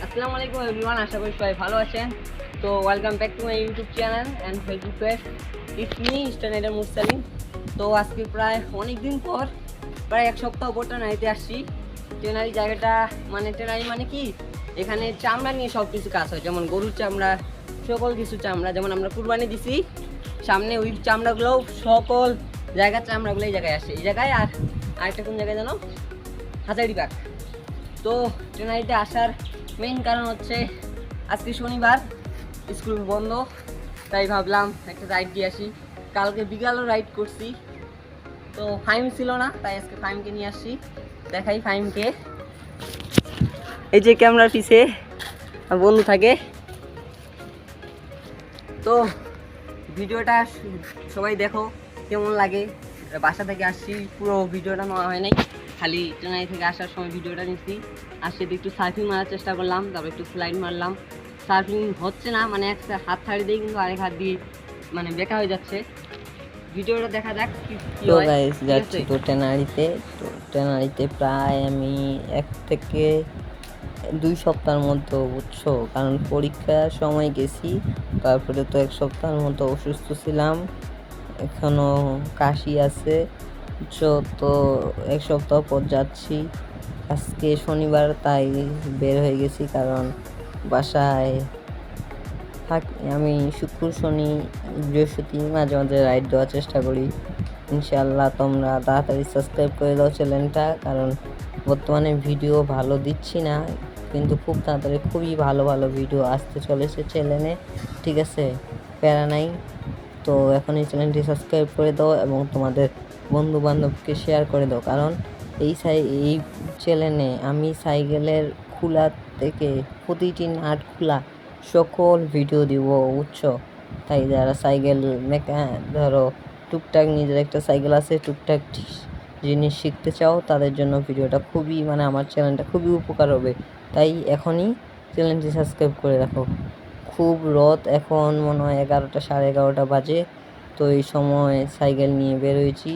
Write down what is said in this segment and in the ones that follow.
আসসালামু আলাইকুম এভরিওয়ান, আশা করি সবাই ভালো আছেন। তো welcome back to my YouTube channel and Facebook page. It's me স্টানেডার মুরসালিম। তো আজকে প্রায় অনেক দিন পর, প্রায় এক সপ্তাহ পর টেনারিতে আসছি। টেনারি জায়গাটা টেনারি মানে কি, এখানে চামড়া নিয়ে সব কিছু কাজ হয়, যেমন গরুর চামড়া, সকল কিছু চামড়া, যেমন আমরা কুরবানি দিছি সামনে, ওই চামড়াগুলোও সকল জায়গার চামড়াগুলো এই জায়গায় আসে, এই জায়গায়। আর আরেকটা কোন জায়গায় জানো, হাজারিবাগ। তো টেনারিতে আসার মেইন কারণ হচ্ছে আজকে শনিবার, স্কুল বন্ধ, তাই ভাবলাম একটা রাইড দিয়ে আসি। কালকে বিকালও রাইড করছি, তো ফাইম ছিল না, তাই আজকে ফাইমকে নিয়ে আসছি। দেখাই ফাইমকে, এই যে ক্যামেরার পিছে বন্ধু থাকে। তো ভিডিওটা সবাই দেখো কেমন লাগে। বাসা থেকে আসছি, পুরো ভিডিওটা নেওয়া হয় নাই, খালি চেন্নাই থেকে আসার সময় ভিডিওটা নিচ্ছি। আর সেটা একটু সার্ফিং মারার চেষ্টা করলাম, তারপর একটু ফ্লাইট মারলাম। সার্ফিং হচ্ছে না, এক হাত ছাড়ি দিয়ে কিন্তু আরেক হাত দিয়ে বেকা হয়ে যাচ্ছে। ভিডিওটা দেখা যাক কি তো হয়। গাইস যাচ্ছি তো টেনারিতে প্রায় আমি 1 থেকে 2 সপ্তাহের মতো, বুঝছো, কারণ পরীক্ষার সময় গেছি, তারপরে তো 1 সপ্তাহের মতো অসুস্থ ছিলাম, এখনো কাশি আছে, বুঝছো। তো 1 সপ্তাহ পর যাচ্ছি, আজকে শনিবার তাই বের হয়ে গেছি, কারণ বাসায় থাকি আমি শুক্র শনি বৃহস্পতি মাঝে মাঝে রাইড দেওয়ার চেষ্টা করি। ইনশাআল্লাহ তোমরা তাড়াতাড়ি সাবস্ক্রাইব করে দাও চ্যানেলটা, কারণ বর্তমানে ভিডিও ভালো দিচ্ছি না, কিন্তু খুব তাড়াতাড়ি খুবই ভালো ভালো ভিডিও আসতে চলেছে চ্যানেলে, ঠিক আছে, প্যারা নাই। তো এখন এই চ্যানেলটি সাবস্ক্রাইব করে দাও এবং তোমাদের বন্ধু বান্ধবকে শেয়ার করে দাও, কারণ এই চ্যানেলে আমি সাইকেলের খোলা থেকে প্রতিটি নাট খোলা সকল ভিডিও দিব, বুঝছো। তাই যারা সাইকেল ধরো টুকটাক নিজের একটা সাইকেল আছে, টুকটাক জিনিস শিখতে চাও, তাদের জন্য ভিডিওটা খুবই আমার চ্যানেলটা খুবই উপকার হবে। তাই এখনই চ্যানেলটি সাবস্ক্রাইব করে রাখো। খুব রোদ, এখন মনে হয় 11টা 11:30 বাজে। তো এই সময় সাইকেল নিয়ে বেরোয়েছি,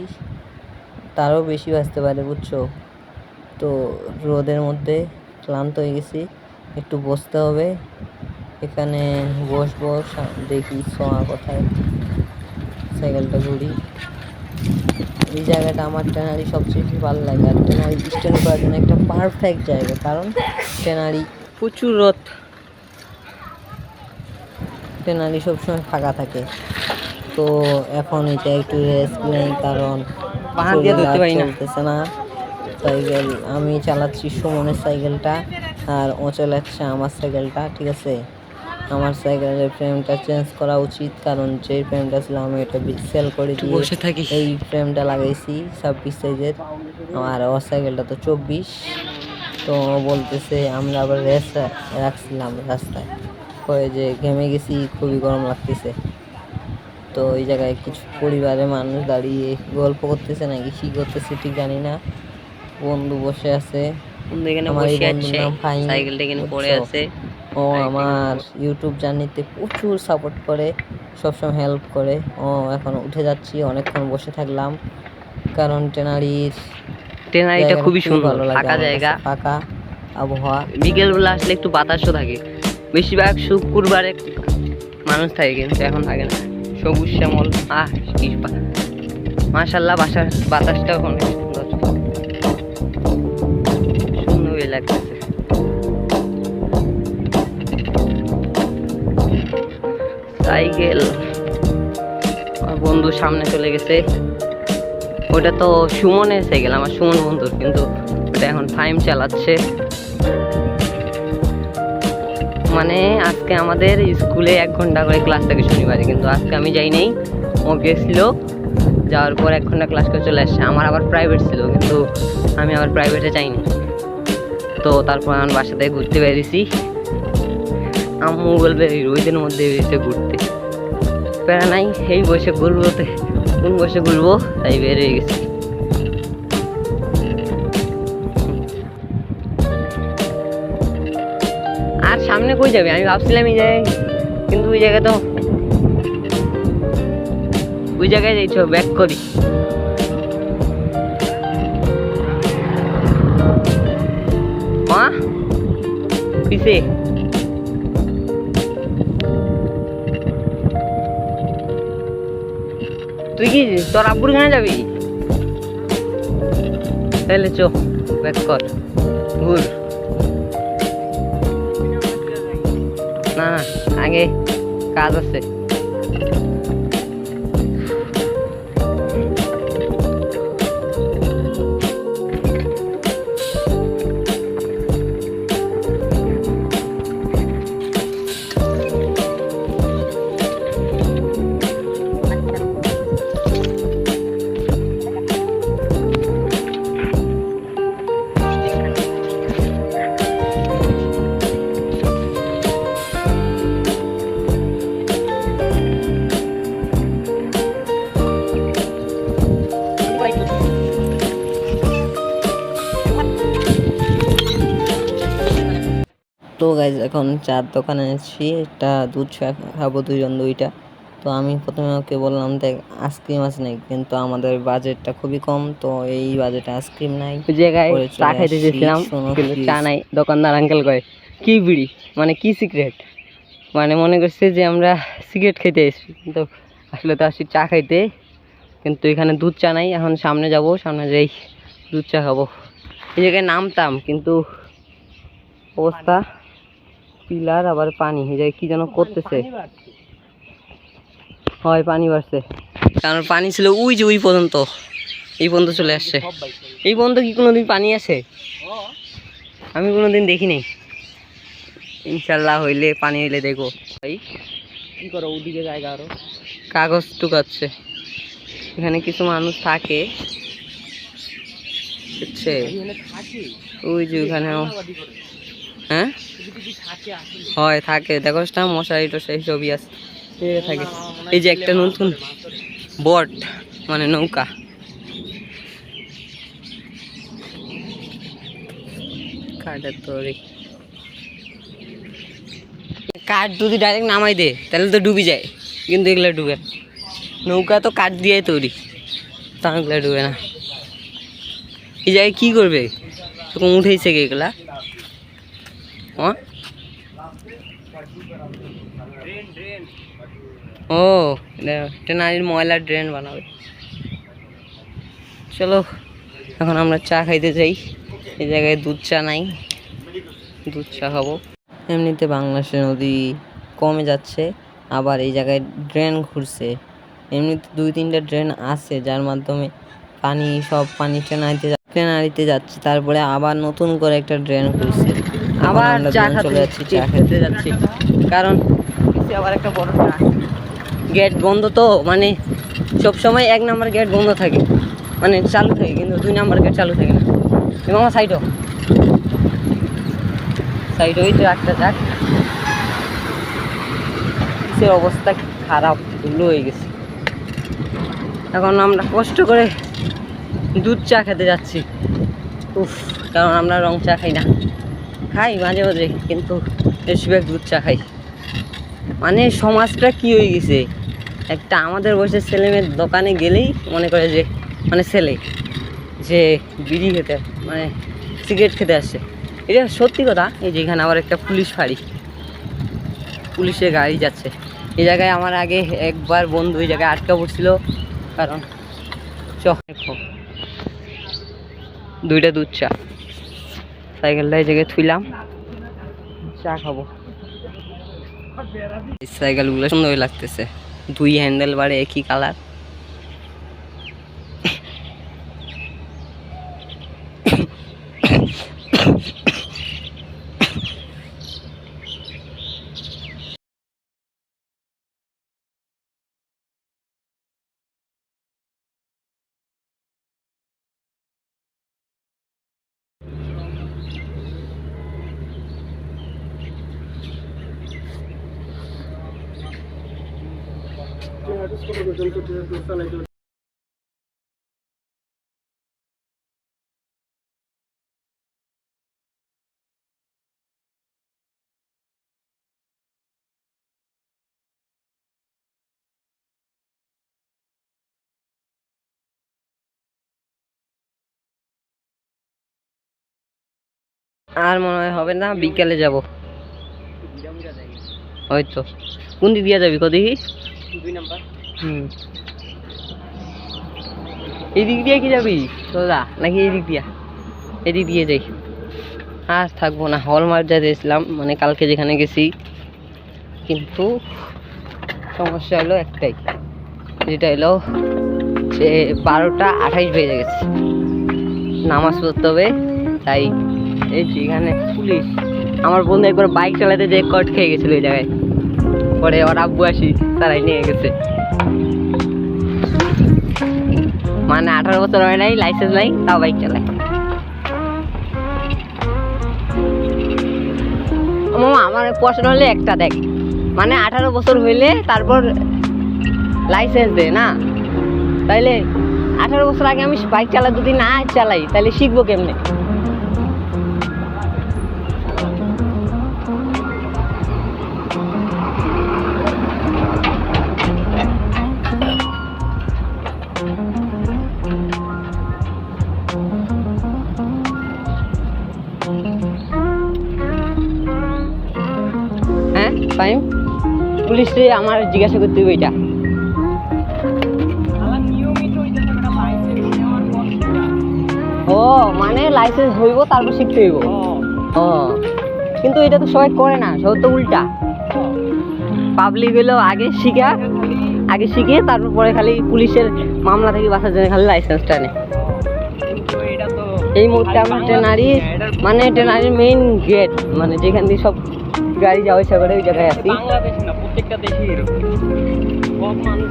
তারও বেশি বাজতে পারে, বুঝছো। তো রোদের মধ্যে ক্লান্ত হয়ে গেছি, একটু বসতে হবে, এখানে বসবো, দেখি সোয়া কোথায়, সাইকেলটা ঘুরি। এই জায়গাটা আমার টেনারি সবচেয়ে বেশি ভালো লাগে, আর টেনারি স্ট্যান্ড করার জন্য একটা পারফেক্ট জায়গা, কারণ প্রচুর রোদ, টেনারি সবসময় ফাঁকা থাকে। তো এখন এটা একটু রেস্ট নেই, কারণ চলতেছে না সাইকেল। আমি চালাচ্ছি সুমনের সাইকেলটা, আর ও চালাচ্ছে আমার সাইকেলটা, ঠিক আছে। আমার সাইকেলের ফ্রেমটা চেঞ্জ করা উচিত, কারণ যে ফ্রেমটা ছিল আমি এটা সেল করে দিয়ে এই ফ্রেমটা লাগাইছি 26 সাইজের, আর ওর সাইকেলটা তো 24। তো বলতেছে, আমরা আবার রেস রাখছিলাম রাস্তায়, কয়ে যে ঘেমে গেছি, খুবই গরম লাগতেছে। তো এই জায়গায় কিছু পরিবারের মানুষ দাঁড়িয়ে গল্প করতেছে নাকি কি করতেছে ঠিক জানি না, বন্ধু বসে আছে, আমার এই বন্ধুর নাম ফাইম, ও আমার ইউটিউব জার্নিতে প্রচুর সাপোর্ট করে, সবসময় হেল্প করে। ও এখন উঠে যাচ্ছি, অনেকক্ষণ বসে থাকলাম, কারণ টেনারিটা খুবই সুন্দর, ফাঁকা জায়গা, ফাঁকা আবহাওয়া, বিকেলবেলা আসলে একটু বাতাসও থাকে। বেশিরভাগ শুক্রবারে মানুষ থাকে, কিন্তু এখন থাকে না, সবুজ শ্যামল। মাশাআল্লাহ, বাতাসটা অনেক সুন্দর, সুন্দরই লাগতেছে। সাইকেল আমার বন্ধু সামনে চলে গেছে, ওটা তো সুমনের সাইকেল, আমার সুমন বন্ধুর, কিন্তু ওটা এখন ফাইম চালাচ্ছে। আজকে আমাদের স্কুলে 1 ঘন্টা করে ক্লাস থাকে শনিবারে, কিন্তু আজকে আমি যাই নাই, ও গেছিল, যাওয়ার পর 1 ঘন্টা ক্লাস করে চলে আসছে। আমার আবার প্রাইভেট ছিল, কিন্তু আমি আবার প্রাইভেটে যাইনি। তো তারপর আমি বাসা থেকে ঘুরতে বেরিয়েছি, আম্মু বলবে রোদের মধ্যে বেরিয়েছে ঘুরতে, প্যারা নাই, এই বসে ঘুরবো, কোন বসে ঘুরবো, তাই বের হয়ে গেছি। আর সামনে কই যাবে, আমি ভাবছিলাম এই জায়গায়, কিন্তু ওই জায়গায় তো ওই জায়গায় যাইছো, ব্যাক করি। মা পিছে তুই কি তোর আব্বুর এখানে যাবি? তাহলে চো ব্যাক কর, ঘুর। না না, আগে কাজ আছে। তো গাইজ এখন চার দোকানে আছি, একটা দুধ চা খাবো দুইজন দুইটা। তো আমি প্রথমে ওকে বললাম দেখ আইসক্রিম আছে নাকি, কিন্তু আমাদের বাজেটটা খুবই কম, তো এই বাজেটে আইসক্রিম নাই। ওই জায়গায় পরে চা চলে খাইতে আসছি চেয়েছিলাম সোনো কিন্তু চা ফ্রিজ। নাই। দোকানদার আঙ্কেল কয় কি বিড়ি, মানে কি সিগারেট, মানে মনে করছে যে আমরা সিগারেট খেতে এসেছি, কিন্তু আসলে তো আসছি চা খাইতে। কিন্তু এখানে দুধ চা নাই। এখন সামনে যাব, সামনে যাই দুধ চা খাবো। এই জায়গায় নামতাম কিন্তু অবস্থা পিলার আবার পানি, এই জায়গায় কি যেন করতেছে। হয় পানি বাড়ছে, কারণ পানি ছিল ওই যে ওই পর্যন্ত, এই পর্যন্ত চলে আসছে। এই পর্যন্ত কি কোনোদিন পানি আসে? আমি কোনোদিন দেখিনি। ইনশাল্লাহ হইলে পানি হইলে দেখো। ভাই কি করো ওদিকে জায়গা, আরো কাগজ টুকাচ্ছে। এখানে কিছু মানুষ থাকে, বুঝছে? ওই যে ওখানে, হ্যাঁ হয় থাকে, দেখো না মশারি টশারি সবই আছে, থাকে। এই যে একটা নতুন বোট, মানে নৌকা, কাঠের তৈরি। কাঠ যদি ডাইরেক্ট নামাই দে তাহলে তো ডুবি যায়, কিন্তু এগুলো ডুবে না। নৌকা তো কাঠ দিয়ে তৈরি, তা এগুলো ডুবে না। এই জায়গায় কি করবে, তখন উঠেছে কি এগুলা? হ্যাঁ ও এটা নারীর ময়লার ড্রেন বানাবে। চলো এখন আমরা চা খাইতে যাই। এই জায়গায় দুধ চা নাই, দুধ চা খাবো। এমনিতে বাংলাদেশের নদী কমে যাচ্ছে, আবার এই জায়গায় ড্রেন ঘুরছে। এমনিতে দুই তিনটা ড্রেন আছে যার মাধ্যমে পানি, সব পানি ট্রেনারিতে যাচ্ছে, তারপরে আবার নতুন করে একটা ড্রেন ঘুরছে। আবার আমরা চা দুজন চলে যাচ্ছি চা খেতে। খেতে যাচ্ছি, কারণ আবার একটা বড় গেট বন্ধ, তো মানে সব সময় 1 নাম্বার গেট বন্ধ থাকে, মানে চালু থাকে, কিন্তু 2 নাম্বার গেট চালু থাকে না। এবং আমার সাইড ওই তো একটা যাক, কিসের অবস্থা খারাপ, ধুলো হয়ে গেছে। এখন আমরা কষ্ট করে দুধ চা খেতে যাচ্ছি। উফ, কারণ আমরা রং চা খাই না, খাই মাঝে মাঝে, কিন্তু বেশিরভাগ দুধ চা খাই। মানে সমাজটা কি হয়ে গেছে, একটা আমাদের বয়সের ছেলে মেয়ের দোকানে গেলেই মনে করে যে মানে ছেলে যে বিড়ি খেতে, মানে সিগারেট খেতে আসছে। এটা সত্যি কথা। এই যে এখানে আবার একটা পুলিশ ফাঁড়ি, পুলিশের গাড়ি যাচ্ছে। এই জায়গায় আমার আগে একবার বন্ধু এই জায়গায় আটকা পড়ছিল, কারণ দুইটা দুধ চা, সাইকেলটা এই জায়গায় থুইলাম, চা খাবো। সাইকেলগুলো সুন্দর লাগতেছে, 2 হ্যান্ডেল বারে একই কালার। আর মনে হয় হবে না, বিকেলে যাব। ওই তো কোন দিক দিয়ে যাবি দেখি 2 নাম্বার। এই দিক দিয়ে কি যাবি সোজা নাকি এই দিক দিয়া? এদিক দিয়ে যাই। আজ থাকবো না, হলমার্ক যা দিয়েছিলাম মানে কালকে যেখানে গেছি, কিন্তু সমস্যা হলো একটাই, যেটা হলো সে 12:28 বেজে গেছে, নামাজ পড়তে হবে। তাই এই যেখানে পুলিশ, আমার বন্ধু একবার বাইক চালাতে যে কট খেয়ে গেছিল ওই জায়গায়, পরে ওর আব্বু আসি তারাই নিয়ে গেছে। মানে 18 বছর হয় নাই, লাইসেন্স নাই, তাও বাইক চালায়। মামা আমার প্রশ্ন হলে একটা দেখ, মানে 18 বছর হইলে তারপর লাইসেন্স দে না, তাইলে 18 বছর আগে আমি বাইক চালা যদি না চালাই তাহলে শিখবো কেমনে? হ্যাঁ ফাইম, পুলিশে আমার জিজ্ঞাসা করতে হবে এটা। ও মানে লাইসেন্স হইব তারপর শিখতে হইব। ও কিন্তু এটা তো সবাই করে না, সব তো উল্টা। পাবলিক হইলো আগে শিখে তারপর পরে খালি পুলিশের মামলা থেকে বাঁচার জন্য খালি লাইসেন্সটা নেয়। এই মুহূর্তে আমরা ট্রেনারির মেইন গেট, মানে যেখান দিয়ে সব গাড়ি যাওয়া আসা করে ওই জায়গায় আছি।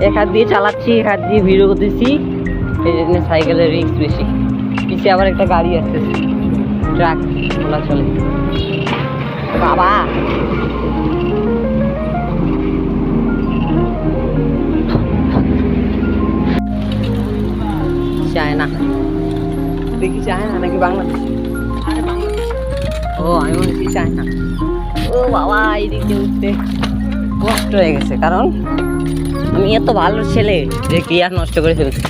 এক হাত দিয়ে চালাচ্ছি, এক হাত দিয়ে ভিডিও করতেছি, এই জন্য সাইকেলের রিস্ক বেশি। পিছিয়ে আবার একটা গাড়ি আসতেছে, ট্রাক বলা চলে। বাবা চায়না, দেখি চায়না নাকি বাংলাদেশ? ও আমি মনে হচ্ছি চায়না। ও বাবা এই দিক দিয়ে উঠতে কষ্ট হয়ে গেছে, কারণ আমি এত ভালো ছেলে যে গিয়ার নষ্ট করে ফেলছি।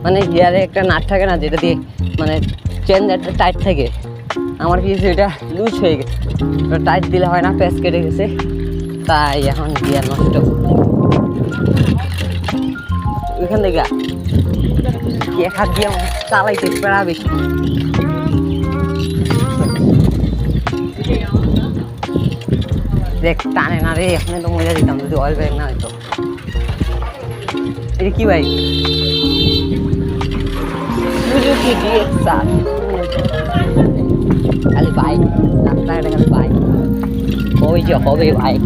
মানে গিয়ারে একটা নাট থাকে না, যেটা দিয়ে মানে চেন একটা টাইট থাকে, আমার কি এটা লুজ হয়ে গেছে, ওটা টাইট দিলে হয় না, প্যাচ কেটে গেছে, তাই এখন গিয়ার নষ্ট। ওইখান থেকে এক হাত দিয়ে চালাইতে পারা বেশি। দেখ টানে না রে, এখানে তো মজা দিতাম যদি অয়েল ব্যাগ না হইতো। এটা কি বাইক? সুজুকি ডিএক্সআর। খালি বাইক, রাস্তাঘাটে খালি বাইক। হবে যে হবে বাইক,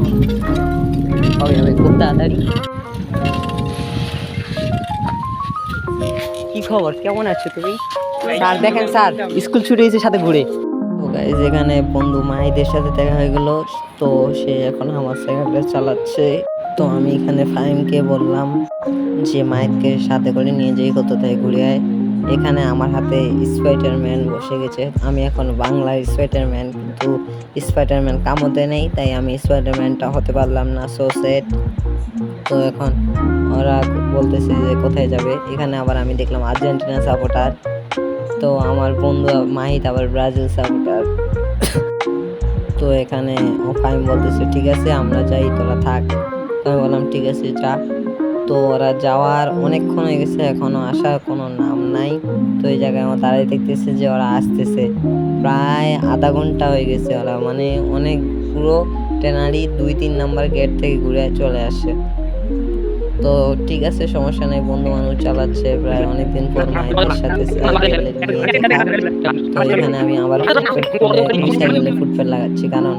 হবে খুব তাড়াতাড়ি। কি খবর, কেমন আছো তুমি? স্যার দেখেন স্যার, স্কুল ছুটি হয়েছে সাথে ঘুরে। তো গাইজ এখানে বন্ধু মাহিদের সাথে দেখা হয়ে গেল, তো সে এখন আমার সাইকেলটা চালাচ্ছে। তো আমি এখানে ফাহিমকে বললাম যে মাহিদকে সাথে করে নিয়ে যাই, কোথায় ঘুরে আয়। এখানে আমার হাতে স্পাইডারম্যান বসে গেছে, আমি এখন বাংলার স্পাইডারম্যান, কিন্তু স্পাইডারম্যান কামড় নেই, তাই আমি স্পাইডারম্যানটা হতে পারলাম না, সো সেট। তো এখন ওরা বলতেছে যে কোথায় যাবে, এখানে আবার আমি দেখলাম আর্জেন্টিনা সাপোর্টার, তো আমার বন্ধু মাহিত আবার ব্রাজিল সাপোর্টার। তো এখানে ফাহিম বলতেছে ঠিক আছে আমরা যাই, তোরা থাক। তো আমি বললাম ঠিক আছে যা। তো ওরা যাওয়ার অনেকক্ষণ হয়ে গেছে, এখনো আসার কোনো নাম নাই। তো এই জায়গায় আমার দাঁড়িয়ে দেখতেছে যে ওরা আসতেছে, প্রায় আধা ঘন্টা হয়ে গেছে। ওরা মানে অনেক পুরো ট্রেনারি 2-3 নাম্বার গেট থেকে ঘুরে চলে আসে। তো ঠিক আছে সমস্যা নেই, বন্ধু মানুষ চালাচ্ছে, প্রায় অনেকদিন পর মায়েদের সাথে সাইকেলে নিয়ে দেখা। তো এখানে আমি আবার সাইকেলে ফুটপ্যাড লাগাচ্ছি, কারণ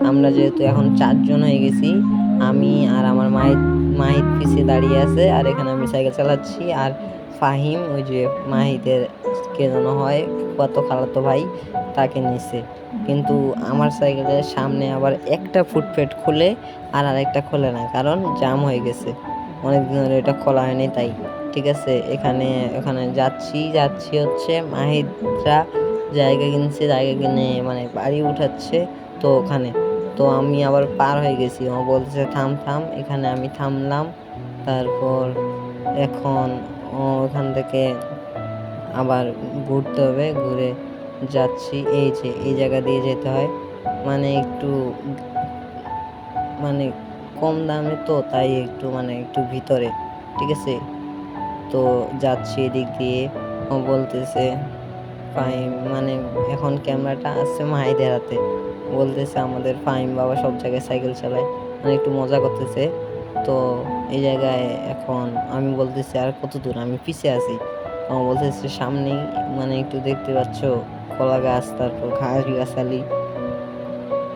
আমরা যেহেতু এখন 4 জন হয়ে গেছি, আমি আর আমার মাহিত পিছিয়ে দাঁড়িয়ে আছে, আর এখানে আমি সাইকেল চালাচ্ছি, আর ফাহিম ওই যে মাহিতের কে যেন হয় কত খালাতো ভাই, তাকে নিছে। কিন্তু আমার সাইকেলের সামনে আবার একটা ফুটপ্যাড খুলে আর আরেকটা খোলে না, কারণ জাম হয়ে গেছে, অনেকদিন ধরে এটা খোলা হয়নি তাই। ঠিক আছে এখানে যাচ্ছি হচ্ছে মাহিদরা জায়গা কিনে মানে বাড়ি উঠাচ্ছে, তো ওখানে তো আমি আবার পার হয়ে গেছি, ও বলছে থাম, এখানে আমি থামলাম। তারপর এখন ওখান থেকে আবার ঘুরতে হবে, ঘুরে যাচ্ছি, এই যে এই জায়গা দিয়ে যেতে হয়, মানে একটু মানে কম দামে, তো তাই একটু মানে একটু ভিতরে, ঠিক আছে। তো যাচ্ছি এদিক দিয়ে, ও বলতেছে ফাহিম, মানে এখন ক্যামেরাটা আসছে মাহিদের হাতে, বলতেছে আমাদের ফাহিম বাবা সব জায়গায় সাইকেল চালায়, মানে একটু মজা করতেছে। তো এই জায়গায় এখন আমি বলতেছি আর কত দূর, আমি পিছিয়ে আছি। ও বলতেছে সামনেই, মানে একটু দেখতে পাচ্ছ কলা গাছ, তারপর ঘাস গাছালি,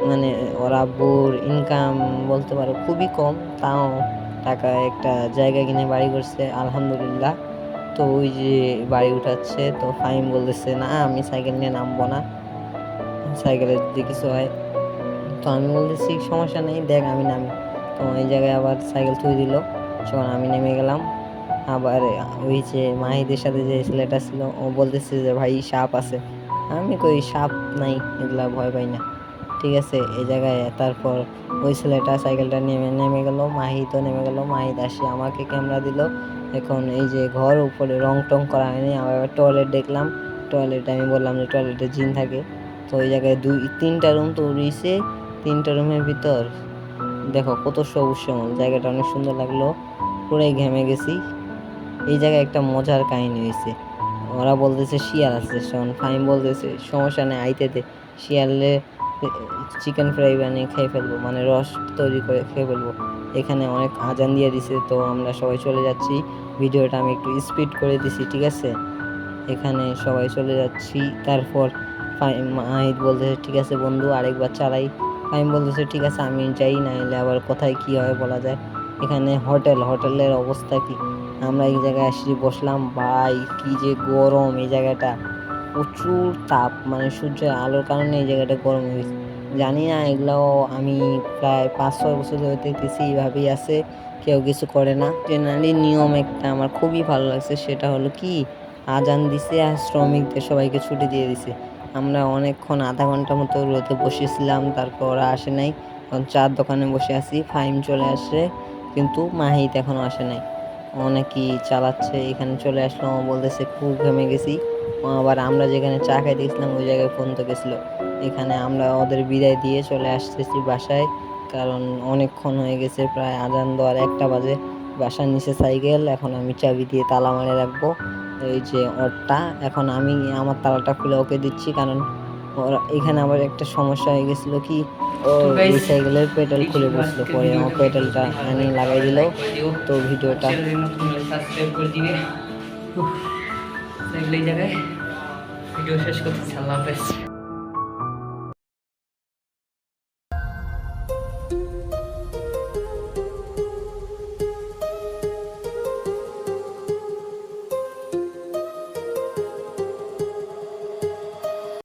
মানে ওর আব্বুর ইনকাম বলতে পারো খুবই কম, তাও টাকা একটা জায়গা কিনে বাড়ি করছে আলহামদুলিল্লাহ। তো ওই যে বাড়ি উঠাচ্ছে, তো ফাহিম বলতেছে না আমি সাইকেল নিয়ে নামবো না, সাইকেলের যদি কিছু হয়। তো আমি বলতেছি সমস্যা নেই, দেখ আমি নামি। তো এই জায়গায় আবার সাইকেল থুই দিল, যখন আমি নেমে গেলাম। আবার ওই যে মাহিদের সাথে যে ছেলেটা ছিল, ও বলতেছে যে ভাই সাপ আছে। আমি কই সাপ নাই, এগুলা ভয় পাই না, ঠিক আছে। এই জায়গায় তারপর ওই ছেলেটা সাইকেলটা নেমে নেমে গেল, মাহিতও নেমে গেল। মাহিত আসে আমাকে ক্যামেরা দিল। এখন এই যে ঘর উপরে রং টং করা হয়নি, আবার টয়লেট দেখলাম। টয়লেটে আমি বললাম যে টয়লেটে জিন থাকে। তো ওই জায়গায় তিনটা রুম তো উড়িয়েছে, তিনটা রুমের ভিতর দেখো কত সবুজ শ্যামল, জায়গাটা অনেক সুন্দর লাগলো, পুরাই ঘেমে গেছি। এই জায়গায় একটা মজার কাহিনী হয়েছে, ওরা বলতেছে শিয়াল আছে, শোন ফাহিম বলতেছে সমস্যা নেই আইতে দে, শিয়ালে চিকেন ফ্রাই বানিয়ে খেয়ে ফেলবো, মানে রস তৈরি করে খেয়ে ফেলবো। এখানে অনেক আজান দিয়ে দিছে, তো আমরা সবাই চলে যাচ্ছি। ভিডিওটা আমি একটু স্পিড করে দিছি, ঠিক আছে। এখানে সবাই চলে যাচ্ছি। তারপর মাহিদ বলতেছে ঠিক আছে বন্ধু আরেকবার চালাই। ফাহিম বলতেছে ঠিক আছে আমি যাই, না এলে আবার কোথায় কি হয় বলা যায়। এখানে হোটেলের অবস্থা কি, আমরা এই জায়গায় আসি বসলাম, ভাই কি যে গরম এই জায়গাটা, প্রচুর তাপ, মানে সূর্যের আলোর কারণে এই জায়গাটা গরম হয়েছে। জানি না এগুলাও আমি প্রায় 5-6 বছর ধরে দেখতেছি এইভাবেই আছে, কেউ কিছু করে না। জেনারেলি নিয়ম একটা আমার খুবই ভালো লাগছে, সেটা হলো কি আজান দিছে আর শ্রমিকদের সবাইকে ছুটি দিয়ে দিছে। আমরা অনেকক্ষণ আধা ঘন্টা মতো রোদে বসেছিলাম, তারপর ওরা আসে নাই। এখন চার দোকানে বসে আছি, ফাহিম চলে আসে কিন্তু মাহিত এখনো আসে নাই। ও নাকি চালাচ্ছে, এখানে চলে আসলো, ও বলতেছে খুব ঘেমে গেছি। ও আবার আমরা যেখানে চা খাইতে গেছিলাম ওই জায়গায় ফোন তো গেছিলো। এখানে আমরা ওদের বিদায় দিয়ে চলে আসতেছি বাসায়, কারণ অনেকক্ষণ হয়ে গেছে, প্রায় আজান দেওয়ার 1টা বাজে। বাসার নিচে সাইকেল, এখন আমি চাবি দিয়ে তালা মারে রাখবো, এই যে ওরটা। এখন আমি আমার তালাটা খুলে ওকে দিচ্ছি, কারণ ওরা এখানে আবার একটা সমস্যা হয়ে গেছিলো কি, ও তো এই গাইস সাইকেলের পেডেল এই খুলে ছিল বসলো, আজকের পরে আমার ভিডিওটা, পেডেলটা যদি ভালো আনি লাগে লাগাই দিল। লাইক করে দিও, তো ভিডিওটা চ্যানেলে নতুন হলে সাবস্ক্রাইব করে দিবে। এই জায়গায় ভিডিও শেষ করতেছি, আল্লাহ হাফেজ।